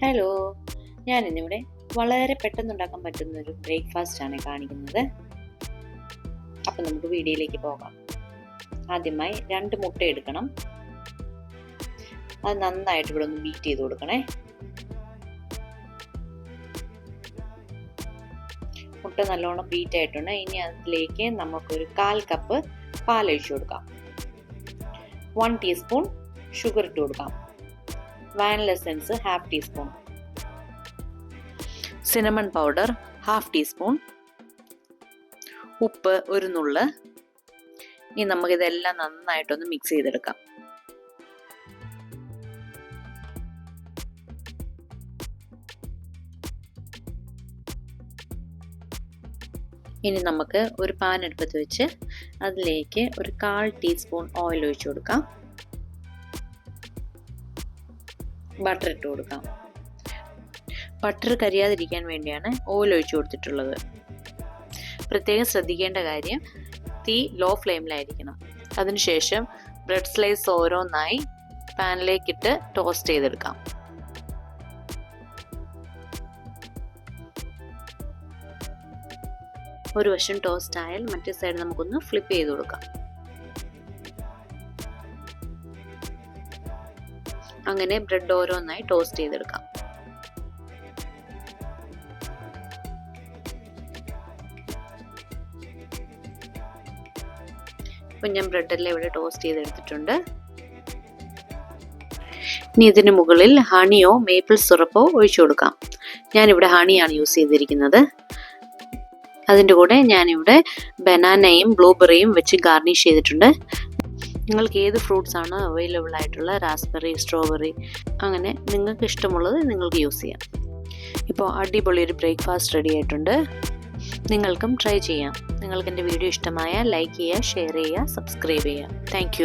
Hello, ഞാനിന്നിവിടെ വളരെ പെട്ടെന്നുണ്ടാക്കാൻ പറ്റുന്നൊരു ബ്രേക്ക്ഫാസ്റ്റ് ആണ് കാണിക്കുന്നത്. അപ്പം നമുക്ക് വീഡിയോയിലേക്ക് പോകാം. ആദ്യമായി 2 മുട്ട എടുക്കണം. അത് നന്നായിട്ട് ഇവിടെ ഒന്ന് ബീറ്റ് ചെയ്ത് കൊടുക്കണേ. മുട്ട നല്ലോണം ബീറ്റ് ആയിട്ടുണ്ട്. ഇനി അതിലേക്ക് നമുക്കൊരു 1/4 കപ്പ് പാൽ ഒഴിച്ചു കൊടുക്കാം. 1 ടീസ്പൂൺ ഷുഗർ ഇട്ട് കൊടുക്കാം. Vanilla essence 1/2 teaspoon, cinnamon powder 1/2 teaspoon, ഉപ്പ് 1 നുള്ള്. ഇനി നമുക്കിതെല്ലാം നന്നായിട്ടൊന്ന് മിക്സ് ചെയ്തെടുക്കാം. ഇനി നമുക്ക് ഒരു പാൻ അടുപ്പത്ത് വെച്ച് അതിലേക്ക് ഒരു 1/4 ടീസ്പൂൺ ഓയിൽ ഒഴിച്ചു കൊടുക്കാം. ബട്ടർ ഇട്ട് കൊടുക്കാം. ബട്ടർ കരിയാതിരിക്കാൻ വേണ്ടിയാണ് ഓയിൽ ഒഴിച്ചു കൊടുത്തിട്ടുള്ളത്. പ്രത്യേകം ശ്രദ്ധിക്കേണ്ട കാര്യം, തീ ലോ ഫ്ലെയിമിലായിരിക്കണം. അതിനുശേഷം ബ്രെഡ് സ്ലൈസ് ഓരോന്നായി പാനിലേക്കിട്ട് ടോസ്റ്റ് ചെയ്തെടുക്കാം. ഒരു വശം ടോസ്റ്റ് ആയാൽ മറ്റേ സൈഡ് നമുക്കൊന്ന് ഫ്ലിപ്പ് ചെയ്ത് കൊടുക്കാം. അങ്ങനെ ബ്രെഡ് ഓരോന്നായി ടോസ്റ്റ് ചെയ്തെടുക്കാം. ഇപ്പം ഞാൻ ബ്രെഡെല്ലാം ഇവിടെ ടോസ്റ്റ് ചെയ്തെടുത്തിട്ടുണ്ട്. ഇനി ഇതിന് മുകളിൽ ഹണിയോ മേപ്പിൾ സിറപ്പോ ഒഴിച്ചു കൊടുക്കാം. ഞാനിവിടെ ഹണിയാണ് യൂസ് ചെയ്തിരിക്കുന്നത്. അതിൻ്റെ കൂടെ ഞാനിവിടെ ബനാനയും ബ്ലൂബെറിയും വെച്ച് ഗാർണിഷ് ചെയ്തിട്ടുണ്ട്. നിങ്ങൾക്ക് ഏത് ഫ്രൂട്ട്സ് ആണ് അവൈലബിൾ ആയിട്ടുള്ള, റാസ്ബെറി, സ്ട്രോബെറി, അങ്ങനെ നിങ്ങൾക്ക് ഇഷ്ടമുള്ളത് നിങ്ങൾക്ക് യൂസ് ചെയ്യാം. ഇപ്പോൾ അടിപൊളി ഒരു ബ്രേക്ക്ഫാസ്റ്റ് റെഡി ആയിട്ടുണ്ട്. നിങ്ങൾക്കും ട്രൈ ചെയ്യാം. നിങ്ങൾക്ക് എൻ്റെ വീഡിയോ ഇഷ്ടമായാൽ ലൈക്ക് ചെയ്യുക, ഷെയർ ചെയ്യുക, സബ്സ്ക്രൈബ് ചെയ്യുക. താങ്ക്